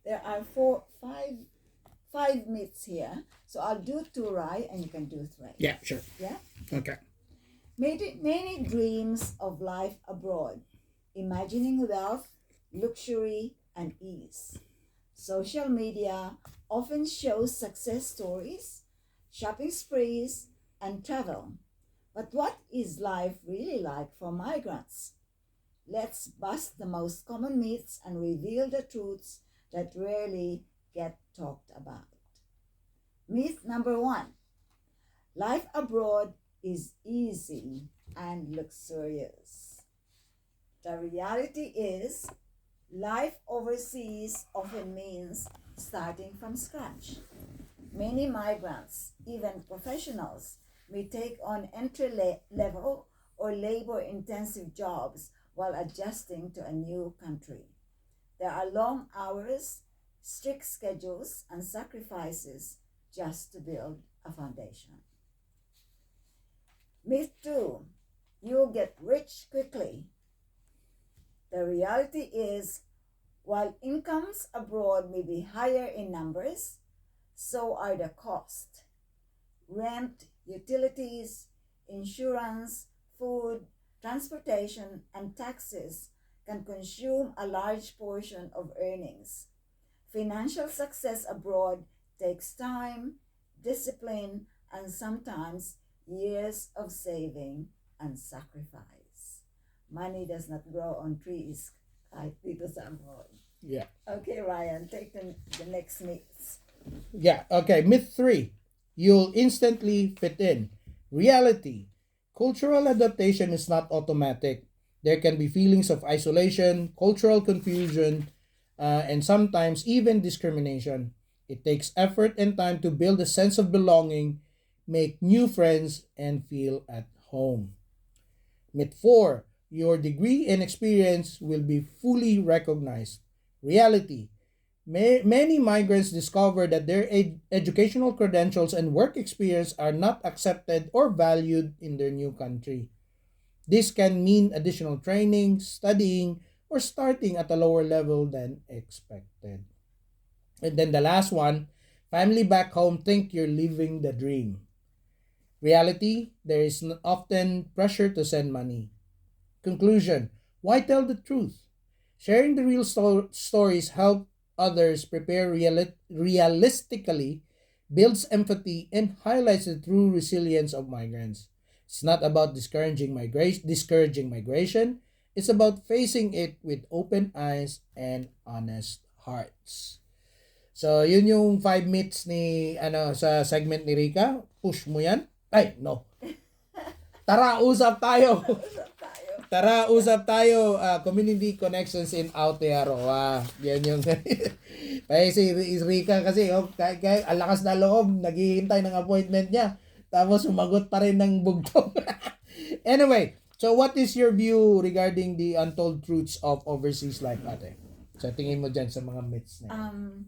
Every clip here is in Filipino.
There are five myths here. So I'll do two right and you can do three. Yeah, sure. Yeah? Okay. Many dreams of life abroad, imagining wealth, luxury, and ease. Social media often shows success stories, shopping sprees, and travel. But what is life really like for migrants? Let's bust the most common myths and reveal the truths that rarely get talked about. Myth number one: life abroad is easy and luxurious. The reality is, life overseas often means starting from scratch. Many migrants, even professionals, may take on entry level or labor intensive jobs while adjusting to a new country. There are long hours, strict schedules, and sacrifices just to build a foundation. Myth 2: you'll get rich quickly. The reality is, while incomes abroad may be higher in numbers, so are the costs. Rent, utilities, insurance, food, transportation, and taxes can consume a large portion of earnings. Financial success abroad takes time, discipline, and sometimes years of saving and sacrifice. Money does not grow on trees kahit dito sa abroad. Yeah. Okay, Ryan, take the next myths. Yeah. Okay. Myth 3. You'll instantly fit in. Reality. Cultural adaptation is not automatic. There can be feelings of isolation, cultural confusion, and sometimes even discrimination. It takes effort and time to build a sense of belonging, make new friends, and feel at home. Myth 4. Your degree and experience will be fully recognized. Reality. Many migrants discover that their educational credentials and work experience are not accepted or valued in their new country. This can mean additional training, studying, or starting at a lower level than expected. And then the last one, family back home think you're living the dream. Reality, there is often pressure to send money. Conclusion, why tell the truth? Sharing the real stories help others prepare realistically, builds empathy, and highlights the true resilience of migrants. It's not about discouraging migration. It's about facing it with open eyes and honest hearts. So, yun yung 5 myths ni sa segment ni Rika. Push mo yan. Ay, no. Tara, usap tayo. Usap tayo. Tara, usap tayo. Community Connections in Aotearoa. Yan yung... Kaya si Rika kasi, kaya ang lakas na loob, naghihintay ng appointment niya. Tapos sumagot pa rin ng bugtong. Anyway, so what is your view regarding the untold truths of overseas life, ate? So tingin mo dyan sa mga myths na yan.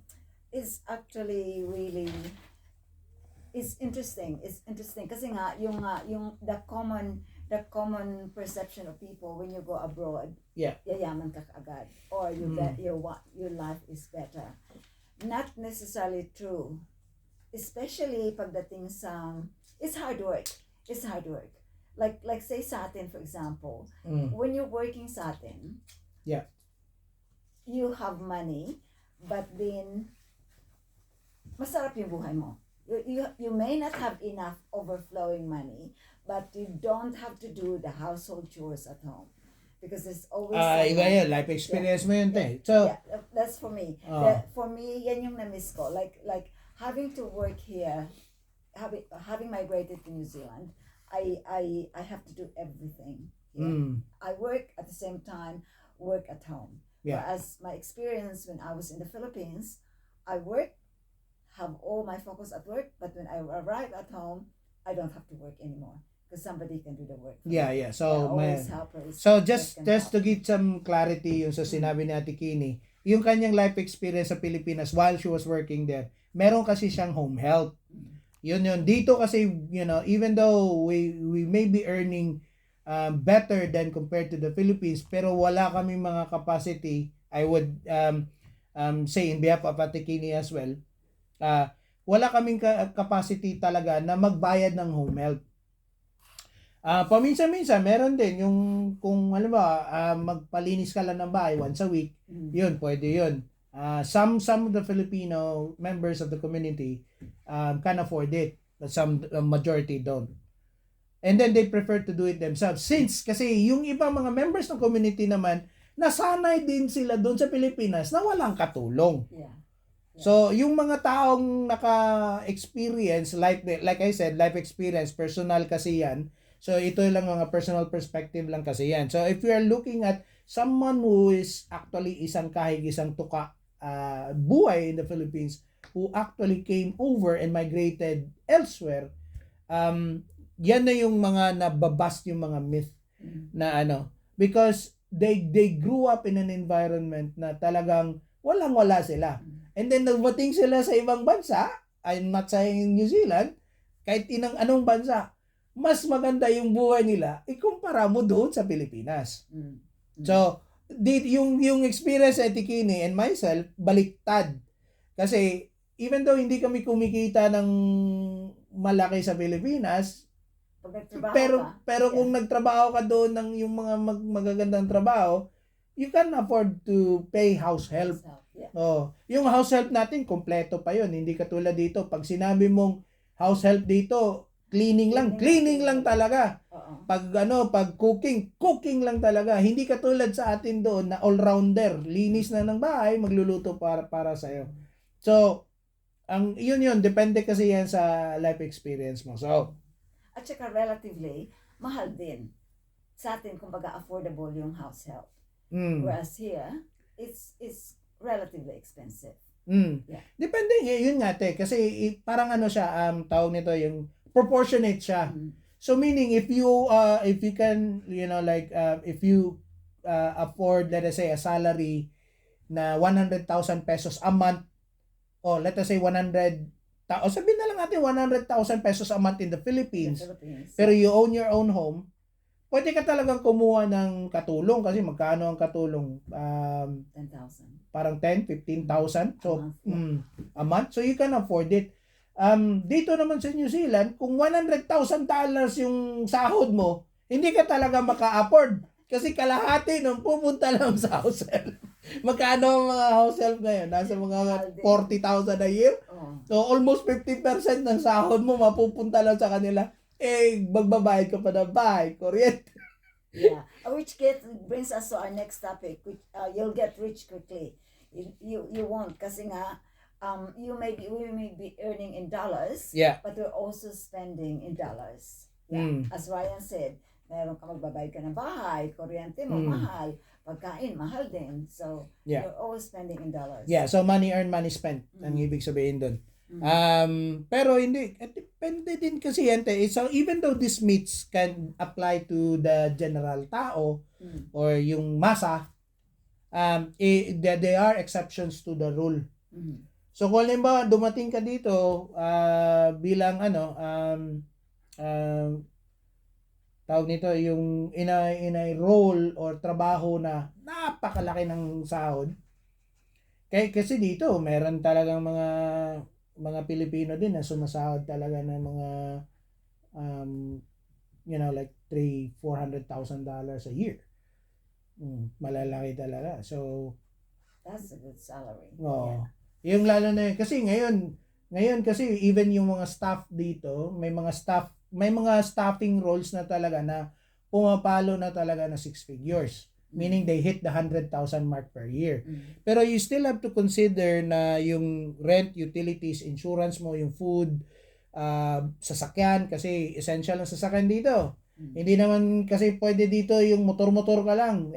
It's actually really it's interesting. It's interesting kasi nga yung the common perception of people when you go abroad, Yeah. yayaman ka agad or your life is better. Not necessarily true. Especially pagdating sa it's hard work. It's hard work. Like say sa atin, for example, when you're working sa atin, Yeah. you have money, but then masarap yung buhay mo. You may not have enough overflowing money, but you don't have to do the household chores at home. Because there's always Iba yun. Life experience mo yun, te. So, yeah, that's for me. For me, yan yung na-miss ko. Like having to work here, having migrated to New Zealand, I have to do everything here. I work at the same time, work at home. Yeah. Whereas my experience when I was in the Philippines, I work, have all my focus at work, but when I arrive at home, I don't have to work anymore because somebody can do the work for yeah, me. yeah. There So, are always helpers So that just can to help. give some clarity yung sa sinabi ni Ate Kini, yung kanyang life experience sa Pilipinas while she was working there, meron kasi siyang home health. Yun. Dito kasi, even though we may be earning better than compared to the Philippines, pero wala kami mga capacity. I would say in behalf of Atikini as well, wala kaming capacity talaga na magbayad ng home health. Paminsan-minsan, meron din yung kung alam ba, magpalinis ka lang ng bahay once a week, yun, pwede yun. Some of the Filipino members of the community can afford it, but some majority don't. And then they prefer to do it themselves. Since kasi yung ibang mga members ng community naman, nasanay din sila doon sa Pilipinas na walang katulong. Yeah. So, yung mga taong naka-experience, like I said, life experience, personal kasi yan. So, ito lang mga personal perspective lang kasi yan. So, if you are looking at someone who is actually isang kahig, isang tuka, buhay in the Philippines, who actually came over and migrated elsewhere, yan na yung mga nababast yung mga myth na because they grew up in an environment na talagang walang-wala sila. And then nagbating sila sa ibang bansa, I'm not saying New Zealand, kahit anong bansa, mas maganda yung buhay nila, ikumpara mo doon sa Pilipinas. So, yung experience ni Tikini and myself, baliktad. Kasi, even though hindi kami kumikita ng malaki sa Pilipinas, pero kung nagtrabaho ka doon ng yung mga magagandang trabaho, you can afford to pay house help. Yeah. Yung house help natin, kompleto pa yun. Hindi katulad dito. Pag sinabi mong house help dito, cleaning lang talaga. Pag cooking lang talaga. Hindi katulad sa atin doon na all-rounder. Linis na ng bahay, magluluto para sa'yo. So, yun, depende kasi yan sa life experience mo. So, at saka relatively, mahal din. Sa atin, kumbaga, affordable yung house help. Whereas here, it's relatively expensive. Yeah. Depende, yun nga, kasi parang siya, tawag nito, yung proportionate siya. So, meaning, if you can, if you afford, let us say, a salary na 100,000 pesos a month, or let us say 100,000, o sabihin na lang natin 100,000 pesos a month in the Philippines, pero you own your own home, pwede ka talagang kumuha ng katulong kasi magkano ang katulong? 10,000. Parang 10, 15,000 so a month. So you can afford it. Dito naman sa New Zealand, kung $100,000 yung sahod mo, hindi ka talaga maka-afford kasi kalahati nung pupunta lang sa house help. Magkano ang mga house help ngayon? Nasa mga 40,000 a year. So almost 50% ng sahod mo mapupunta lang sa kanila. Magbabayad ka pa ng bahay, kuryente. Yeah, which brings us to our next topic, which you'll get rich quickly. You won't, kasi nga we may be earning in dollars, but we're also spending in dollars. Yeah, as Ryan said, meron ka magbabayad ka ng bahay, kuryente mo mahal, pagkain mahal din. So you're always spending in dollars. Yeah, so money earned, money spent. Ang ibig sabihin doon. Pero hindi, depende din kasi yan. So even though these myths can apply to the general tao or yung masa, there are exceptions to the rule. So kung halimbawa dumating ka dito bilang tawag nito yung in a role or trabaho na napakalaki ng sahod, kasi dito meron talagang mga Pilipino din na sumasahod talaga ng mga like $300,000-$400,000 a year. Malalaki talaga. So that's a good salary. Yung lalo na yun. Kasi ngayon kasi even yung mga staff dito, may mga staffing roles na talaga na pumapalo na talaga na 6 figures. Meaning they hit the 100,000 mark per year. Pero you still have to consider na yung rent, utilities, insurance mo, yung food, sasakyan, kasi essential ang sasakyan dito. Hindi naman kasi pwede dito yung motor-motor ka lang.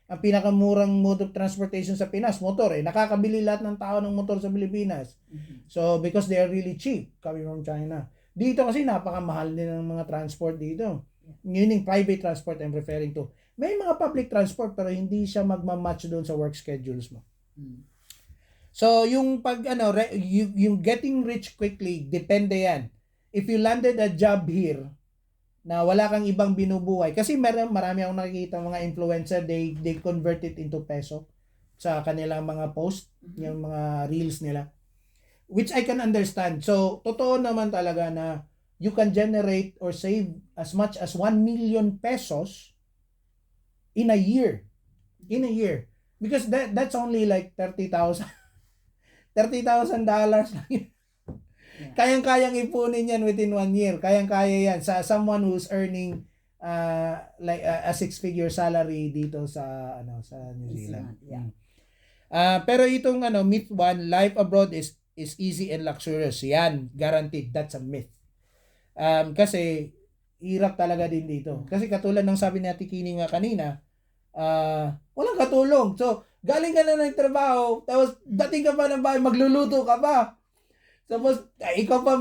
Ang pinakamurang mode of transportation sa Pinas, motor. Nakakabili lahat ng tao ng motor sa Pilipinas. So, because they are really cheap coming from China. Dito kasi napakamahal din ng mga transport dito. Yun yung private transport I'm referring to. May mga public transport pero hindi siya magma-match doon sa work schedules mo. So, yung yung getting rich quickly, depende yan. If you landed a job here na wala kang ibang binubuhay, kasi marami akong nakikita mga influencer, they convert it into peso. sa kanilang mga post, yung mga reels nila. Which I can understand. So, totoo naman talaga na you can generate or save as much as 1 million pesos in a year. In a year. Because that's only like $30,000. $30,000 lang yun. Yeah. Kayang-kayang ipunin yan within 1 year. Kayang-kaya yan sa someone who's earning like a six-figure salary dito sa New Zealand. Yeah. Pero itong myth 1, life abroad is easy and luxurious. Yan, guaranteed. That's a myth. Kasi hirap talaga din dito. Kasi katulad ng sabi ni Ate Kini nga kanina, walang katulong. So, galing ka na ng trabaho, tapos dating ka pa ng bahay, magluluto ka pa. Tapos, ikaw pa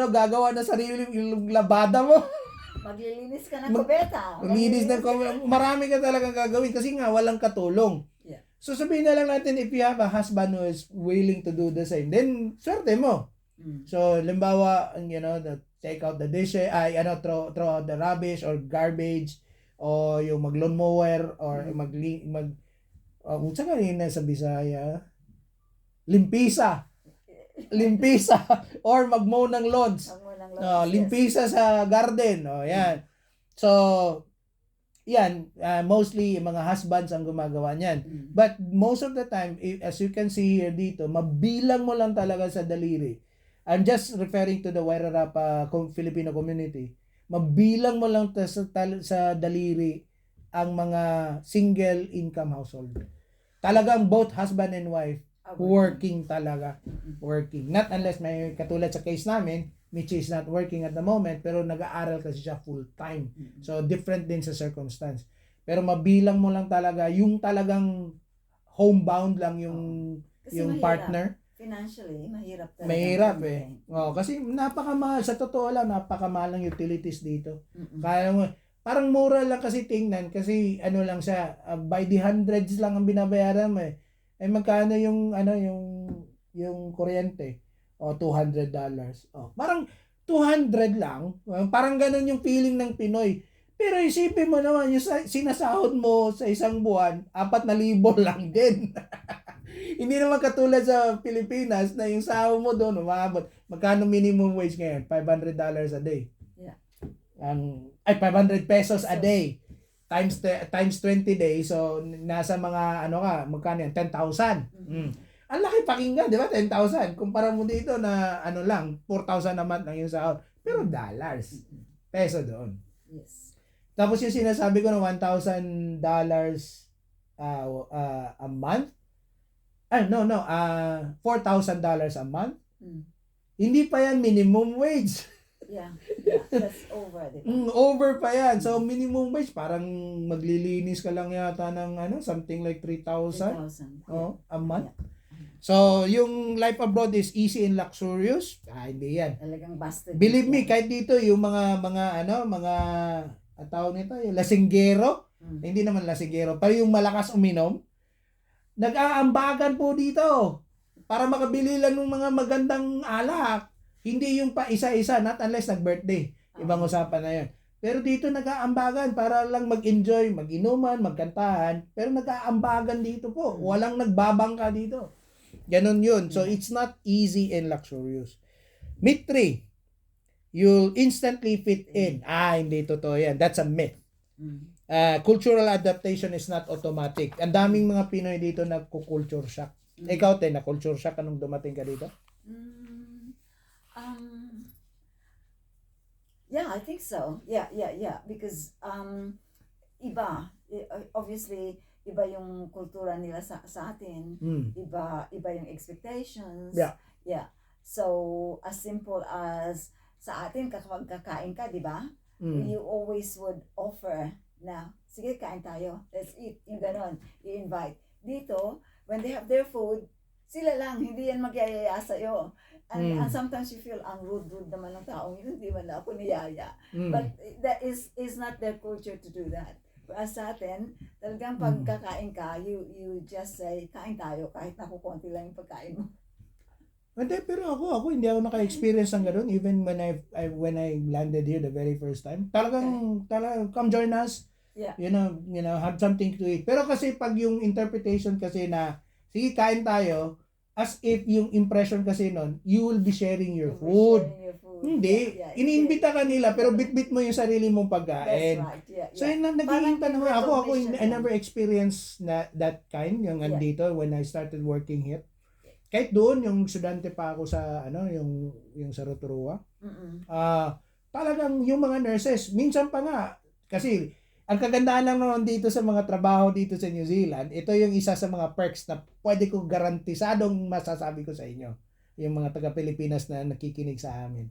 gagawa na sarili yung labada mo. Maglilinis ka ng kubeta. Maglilinis ng kubeta. Marami ka talagang gagawin kasi nga walang katulong. Yeah. So, sabihin na lang natin, if you have a husband who is willing to do the same, then, swerte mo. So, limbawa, take out the dishes, throw out the rubbish or garbage, o yung mag-lawn mower, or saan kanina sa Bisaya? Limpisa, or magmow ng lawns. Limpisa sa garden. Yan. So, yan, mostly mga husbands ang gumagawa niyan. But most of the time, as you can see here dito, mabilang mo lang talaga sa daliri. I'm just referring to the Wairarapa Filipino community. Mabilang mo lang sa daliri ang mga single income household. Talagang both husband and wife working talaga. Working. Not unless may katulad sa case namin, Michi is not working at the moment, pero nag-aaral kasi siya full-time. So, different din sa circumstance. Pero mabilang mo lang talaga, yung talagang homebound lang yung partner. Financially, mahirap talaga. Mahirap kasi napakamahal. Sa totoo lang, napakamahal ng utilities dito. Kaya mo, parang mura lang kasi tingnan, kasi lang siya, by the hundreds lang ang binabayaran mo magkano yung kuryente? $200. Parang 200 lang. Parang ganun yung feeling ng Pinoy. Pero isipin mo naman, yung sinasahod mo sa isang buwan, 4,000 lang din. Hindi naman katulad sa Pilipinas na yung sahod mo doon, umabot. Magkano minimum wage ngayon? $500 a day. Yeah. 500 pesos a day. Times 20 days. So, nasa mga, magkano yan? 10,000. Ang laki pakinggan, di ba? 10,000. Kumpara mo dito na, 4,000 a month lang yung sahod. Pero dollars. Peso doon. Yes. Tapos yung sinasabi ko na $1,000 a month. $4,000 a month. Hindi pa yan minimum wage. Yeah, that's over. Diba? Over pa yan. So, minimum wage, parang maglilinis ka lang yata ng something like 3,000 a month. Yeah. So, yung life abroad is easy and luxurious. Hindi yan. Talagang busted. Believe me, kahit dito, yung mga tawag nito, yung lasinggero, hindi naman lasinggero, pero yung malakas uminom, nag-aambagan po dito para makabili lang ng mga magandang alak. Hindi yung pa isa-isa, not unless nag-birthday. Ibang usapan na yun. Pero dito nag-aambagan para lang mag-enjoy, mag-inuman, magkantahan. Pero nag-aambagan dito po. Walang nagbabangka dito. Ganon yun. So, it's not easy and luxurious. Myth 3. You'll instantly fit in. Hindi totoo yan. That's a myth. Cultural adaptation is not automatic. Ang daming mga Pinoy dito nagko-culture shock. Ikaw, na-culture shock anong dumating ka dito? Yeah, I think so. Yeah. Because iba, obviously, iba yung kultura nila sa atin. Iba yung expectations. Yeah. So, as simple as sa atin, kapag kakain ka, di ba? You always would offer na, sige, kain tayo. Let's eat. Yung ganon. I-invite. Dito, when they have their food, sila lang, hindi yan magyayaya sa'yo. And sometimes you feel ang rude naman ng taong yun, hindi man ako niyaya. But that is not their culture to do that. As sa atin, talagang pagkakain ka, you just say, kain tayo, kahit nakukunti lang yung pagkain mo. Hindi, pero ako hindi ako naka-experience ng gano'n, even when I landed here the very first time. Talagang come join us. Yeah. Have something to eat. Pero kasi pag yung interpretation kasi na, sige, kain tayo, as if yung impression kasi nun, you will be sharing your food. Sharing your food. Hindi. Yeah, Iniimbita ka nila, pero bitbit mo yung sarili mong That's pagkain. right. Yeah, So yeah. yun lang Parang naging tanong. Ako, recognition I yan. never experienced that kind, yung Yeah. andito when I started working here. Kahit doon, yung estudyante pa ako sa, yung sa Rotorua. Mm-mm. Talagang yung mga nurses, minsan pa nga, kasi ang kagandahan lang naman dito sa mga trabaho dito sa New Zealand, ito yung isa sa mga perks na pwede ko garantisadong masasabi ko sa inyo, yung mga taga-Pilipinas na nakikinig sa amin.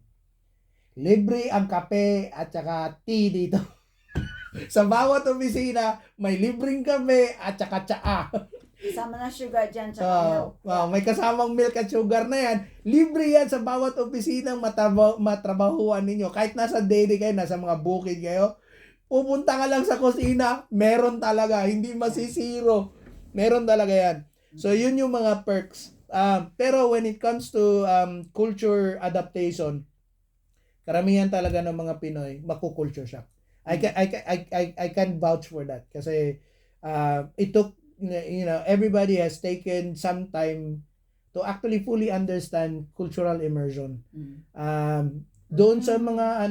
Libre ang kape at saka tea dito. Sa bawat opisina, may libreng kape at saka tsaa. Kasama na sugar dyan, tsaka milk. May kasamang milk at sugar na yan. Libre yan sa bawat opisinang matrabahuan ninyo. Kahit nasa daily kayo, nasa mga bukid kayo, pupunta ka lang sa kusina, meron talaga. Hindi masisiro. Meron talaga yan. So, yun yung mga perks. Pero when it comes to culture adaptation, karamihan talaga ng mga Pinoy, makukulture shock. I can vouch for that. Kasi it took, everybody has taken some time to actually fully understand cultural immersion. Doon sa mga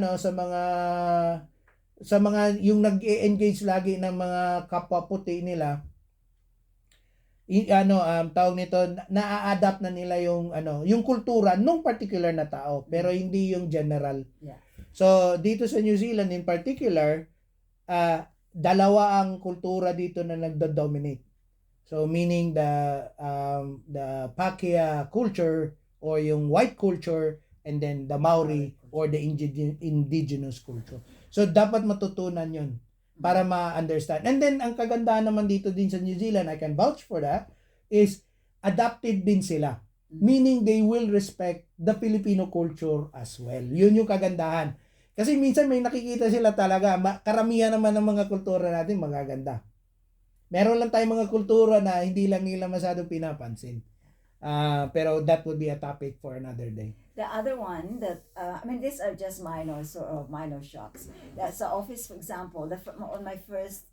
yung nag-engage lagi ng mga kapwa puti nila, tawag nito, na-adapt na nila yung kultura nung particular na tao, pero hindi yung general. Yeah. So dito sa New Zealand in particular, dalawa ang kultura dito na nagdo-dominate. So meaning the Pakeha culture or yung white culture, and then the Maori or the indigenous culture. So dapat matutunan yun para ma-understand. And then ang kagandahan naman dito din sa New Zealand, I can vouch for that, is adapted din sila. Meaning they will respect the Filipino culture as well. Yun yung kagandahan. Kasi minsan may nakikita sila talaga, karamihan naman ng mga kultura natin magaganda. Meron lang tayong mga kultura na hindi lang nila masyadong pinapansin. Pero that would be a topic for another day. The other one that, these are just minor shocks. That's the office, for example, on my first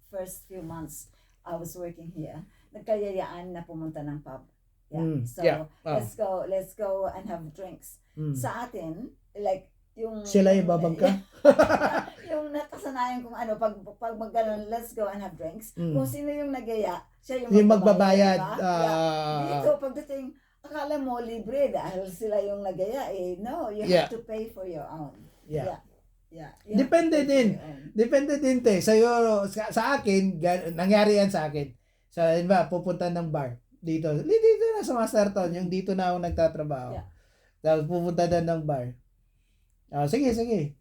few months I was working here, nagkayayaan na pumunta ng pub. Let's go and have drinks. Sa atin, like, yung sila yung babangka? yung nakasanayan kung pag magganon, let's go and have drinks. Kung sino yung nagaya, siya yung magbabayad. Dito, pagdating, akala mo libre dahil sila yung nagaya. No, you have to pay for your own. Yeah. Depende din. Depende din, te. Sa akin, nangyari yan sa akin. So, pupunta ng bar. Dito na sa Masterton, yung dito na ako nagtatrabaho. Yeah. Tapos pupunta na ng bar. Sige.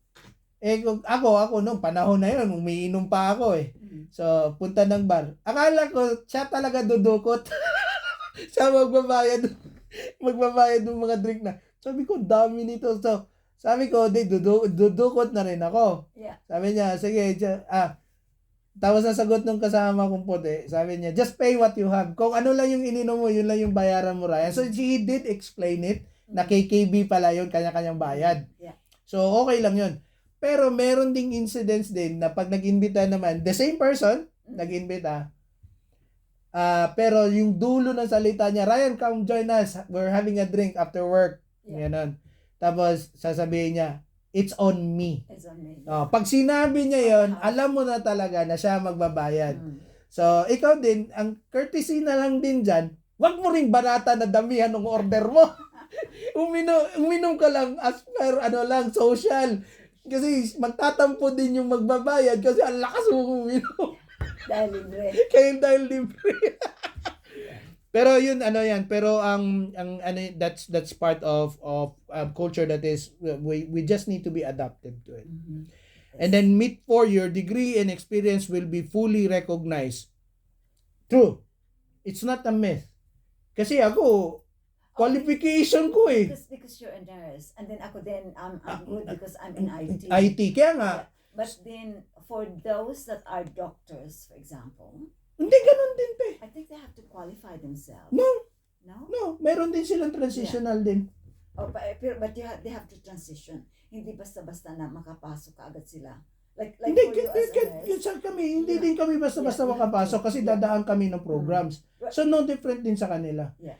Kung ako nung panahon na yun, umiinom pa ako eh. So, punta ng bar. Akala ko, siya talaga dudukot. Siya magbabayad ng mga drink na. Sabi ko, dami nito. So, sabi ko, dudukot na rin ako. Yeah. Sabi niya, sige, tapos nasagot ng kasama kong puti, sabi niya, just pay what you have. Kung ano lang yung ininom mo, yun lang yung bayaran mo, Ryan. So, she did explain it, na KKB pala yun, kanya-kanyang bayad. Yeah. So, okay lang yun. Pero meron ding incidents din na pag nag-imbita naman, the same person, nag-imbita, pero yung dulo ng salita niya, Ryan, come join us. We're having a drink after work. Yeah. Ganon. Tapos, sasabihin niya, it's on me. It's on me. Pag sinabi niya yon, alam mo na talaga na siya magbabayad. So, ikaw din, ang courtesy na lang din dyan, wag mo ring banata na damihan ng order mo. Uminom ka lang as per social. Kasi magtatampo din yung magbabayad kasi ang lakas mo uminom. Dahil libre. Dahil libre. Pero yun pero that's part of culture that is we just need to be adapted to it. And then your degree and experience will be fully recognized. True. It's not a myth. Kasi ako qualification ko eh. Because you're a nurse. And then ako din, I'm good because I'm in IT. IT. Kaya nga. But then, for those that are doctors, for example, hindi ganun din, pe. I think they have to qualify themselves. No, meron din silang transitional din. But they have to transition. Hindi basta-basta na makapasok agad sila Like Hindi, for you as a nurse. hindi Yeah. din kami basta-basta Yeah, makapasok kasi yeah. dadaan kami ng programs. Right. So, no different din sa kanila. Yeah.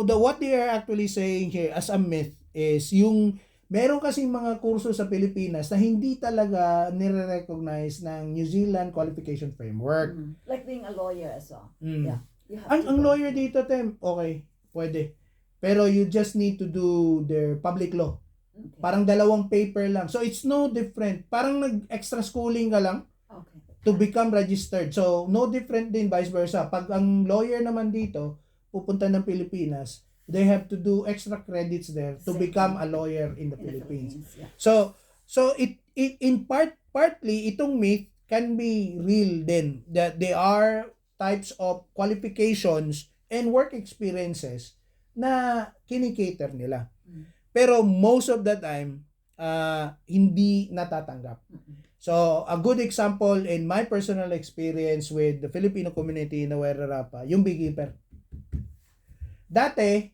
What they are actually saying here as a myth is yung meron kasing mga kurso sa Pilipinas na hindi talaga nire-recognize ng New Zealand Qualification Framework. Like being a lawyer as well. Mm. Yeah. You have Ang to go lawyer through. dito, Tem, okay, pwede. Pero you just need to do their public law. Okay. Parang 2 paper lang. So, it's no different. Parang nag-extra schooling ka lang Okay. to become registered. So, no different din vice versa. Pag ang lawyer naman dito, pupunta ng Pilipinas, they have to do extra credits there to Same. become a lawyer in the In the Philippines. Yeah. So it in partly itong myth can be real din that there are types of qualifications and work experiences na kinikater nila. Pero most of the time hindi natatanggap. So a good example in my personal experience with the Filipino community in Wairarapa, yung beekeeper. Dati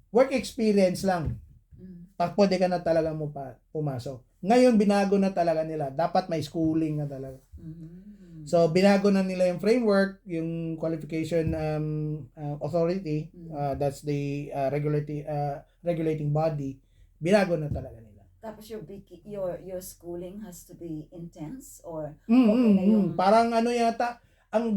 work experience lang. Pwede ka na talaga pumasok. Ngayon, binago na talaga nila. Dapat may schooling na talaga. So, binago na nila yung framework, yung qualification authority, that's the regulating body. Binago na talaga nila. Tapos your schooling has to be intense or okay na yung Parang ano yata, ang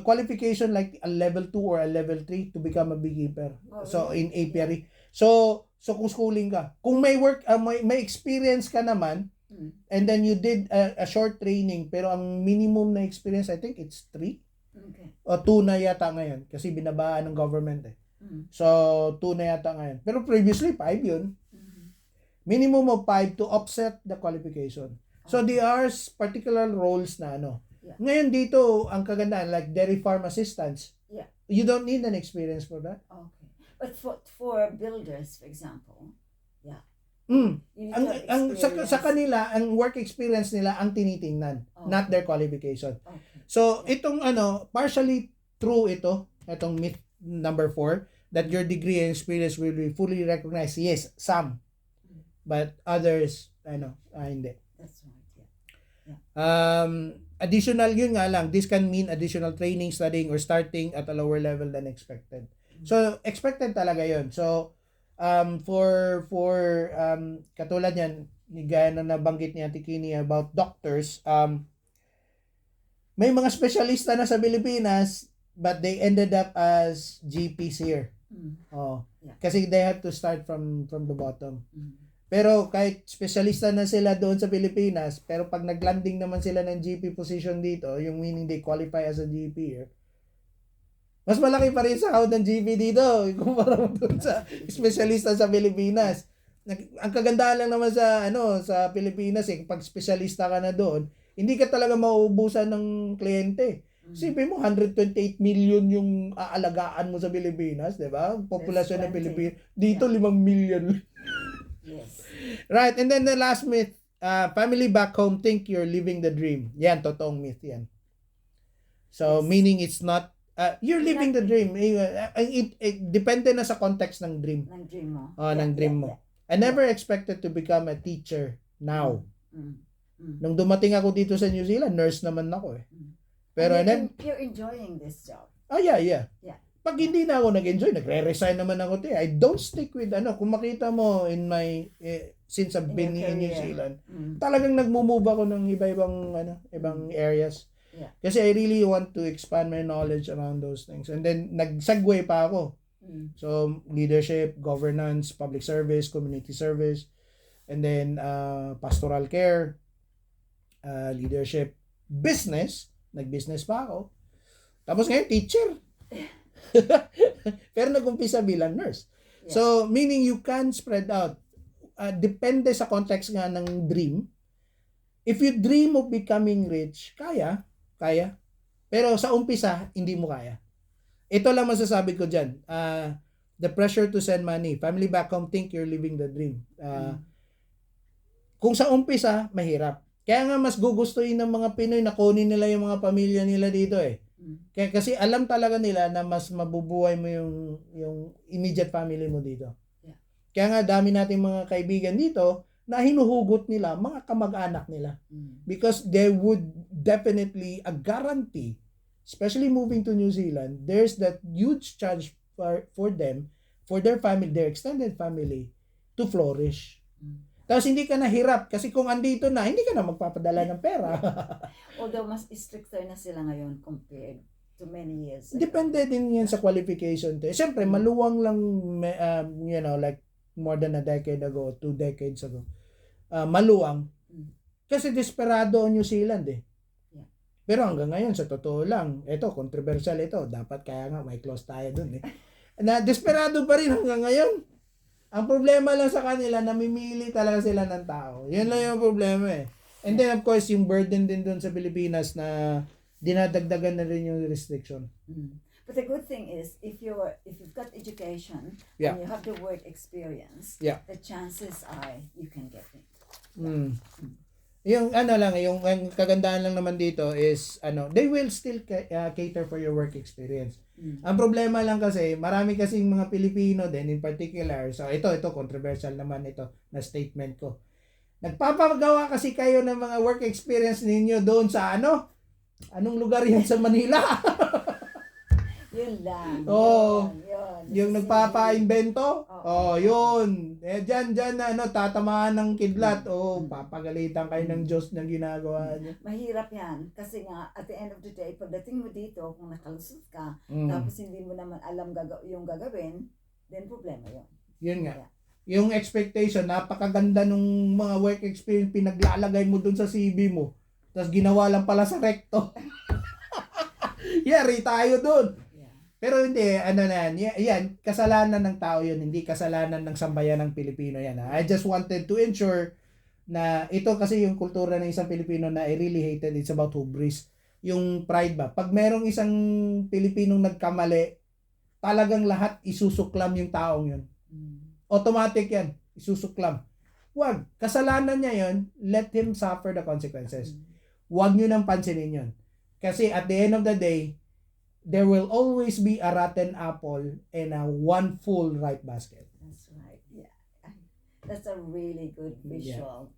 qualification like a level 2 or a level 3 to become a beekeeper. So, in apiary. So kung schooling ka, kung may work, may experience ka naman, and then you did a short training, pero ang minimum na experience, I think it's 3 o 2 na yata ngayon, kasi binabaan ng government eh. So, 2 na yata ngayon. Pero previously, 5 yun. Minimum of 5 to offset the qualification. So, there are particular roles na ano. Ngayon dito, ang kagandaan, like dairy farm assistants, you don't need an experience for that. Okay. But for builders, for example, Mm. you need to have experience. Sa kanila, ang work experience nila ang tinitingnan, not their qualification. Okay. So, itong partially true itong myth number 4, that your degree and experience will be fully recognized. Yes, some. But others, hindi. That's right, yeah. Additional, yun nga lang, this can mean additional training, studying, or starting at a lower level than expected. So, expected talaga yun. So, for katulad yan, gaya na nabanggit ni Ate Kini about doctors, may mga specialista na sa Pilipinas, but they ended up as GPs here. Kasi they have to start from the bottom. Pero kahit specialista na sila doon sa Pilipinas, pero pag naglanding naman sila ng GP position dito, yung meaning they qualify as a GP here, mas malaki pa rin sahod ng GP dito kumpara mo doon sa specialista sa Pilipinas. Ang kagandahan lang naman sa Pilipinas pag specialista ka na doon, hindi ka talaga mauubusan ng kliyente. Sipin mo 128 million yung aalagaan mo sa Pilipinas, 'di ba? Populasyon ng Pilipinas. Dito 5 million. Yes. Right, and then the last myth, family back home think you're living the dream. Yan, totoong myth yan. So, meaning it's not, you're living the dream. It depende na sa context ng dream. Ng dream mo. Ng dream mo. I never expected to become a teacher now. Nung dumating ako dito sa New Zealand, nurse naman ako eh. Pero you're enjoying this job. Yeah. Pag hindi na ako nag-enjoy, nagre-resign naman ako. I don't stick with kung makita mo in my since I've been in New Zealand, talagang nagmo-move ako ng ibang areas. Yeah. Kasi I really want to expand my knowledge around those things. And then nag-segue pa ako. So leadership, governance, public service, community service, and then pastoral care, leadership, business, nag-business pa ako. Tapos ngayon teacher. Pero nag-umpisa bilang nurse. Yeah. So, meaning you can spread out. Depende sa context nga ng dream. If you dream of becoming rich, kaya. Pero sa umpisa, hindi mo kaya. Ito lang masasabi ko dyan. The pressure to send money. Family back home think you're living the dream. Kung sa umpisa, mahirap. Kaya nga mas gugustuhin ng mga Pinoy na kunin nila yung mga pamilya nila dito eh. Kasi alam talaga nila na mas mabubuhay mo yung immediate family mo dito. Yeah. Kaya nga dami nating mga kaibigan dito na hinuhugot nila mga kamag-anak nila. Because they would definitely a guarantee, especially moving to New Zealand, there's that huge chance for them, for their family, their extended family, to flourish. Tapos hindi ka nahirap kasi kung andito na, hindi ka na magpapadala ng pera. Although mas stricter na sila ngayon compared to many years ago. Depende din yan sa qualification. Siyempre, maluwang lang, like more than a decade ago, 2 decades ago. Maluwang. Kasi desperado ang New Zealand eh. Yeah. Pero hanggang ngayon, sa totoo lang, ito, controversial ito. Dapat kaya nga may close tayo dun eh. Na desperado pa rin hanggang ngayon. Ang problema lang sa kanila, namimili talaga sila ng tao. Yan lang yung problema eh. And then of course, yung burden din doon sa Pilipinas na dinadagdagan na rin yung restriction. But the good thing is, if you've got education Yeah. and you have the work experience, Yeah. the chances are you can get it. Yung yung ang kagandahan lang naman dito is they will still cater for your work experience. Ang problema lang kasi marami kasing mga Pilipino din in particular, so ito controversial naman ito na statement ko. Nagpapagawa kasi kayo ng mga work experience ninyo doon sa anong lugar yan sa Manila? Yun lang. Oo. Yun. Yung nagpapa-invento? Yun. Diyan na tatamaan ng kidlat. Papagalitan kayo ng Diyos ng ginagawa niyo. Mahirap yan. Kasi nga, at the end of the day, pagdating mo dito, kung nakalusot ka, tapos hindi mo naman alam yung gagawin, then problema yun. Yun nga. Yung expectation, napakaganda nung mga work experience, pinaglalagay mo dun sa CV mo. Tapos ginawa lang pala sa recto. Yari tayo dun. Pero hindi, yan, kasalanan ng tao yun, hindi kasalanan ng sambayan ng Pilipino yan. I just wanted to ensure na ito kasi yung kultura ng isang Pilipino na I really hated, it's about hubris. Yung pride ba? Pag merong isang Pilipinong nagkamali, talagang lahat isusuklam yung taong yun. Automatic yan, isusuklam. Wag, kasalanan niya yun, let him suffer the consequences. Wag nyo nang pansinin yun. Kasi at the end of the day, there will always be a rotten apple and a one full ripe basket. That's right. Yeah. That's a really good visual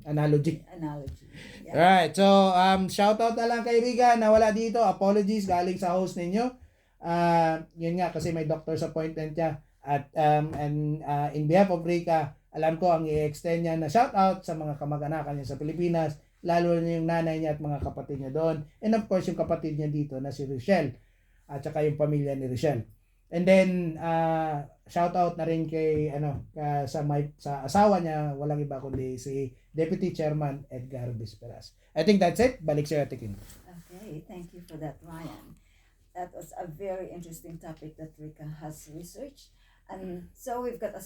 Analogy. Yeah. Alright, so shout out na lang kay Riga na wala dito. Apologies galing sa host ninyo. Yun nga kasi may doctor's appointment niya. At in behalf of Rica, alam ko ang i-extend niya na shout out sa mga kamag-anakan niya sa Pilipinas, lalo na yung nanay niya at mga kapatid niya doon. And of course, yung kapatid niya dito na si Rochelle at saka yung pamilya ni Rochelle. And then shout out na rin kay sa asawa niya, walang iba kundi si Deputy Chairman Edgar Bisperas. I think that's it. Balik sa Atikin. Okay, thank you for that, Ryan. That was a very interesting topic that Rica has researched. And so we've got a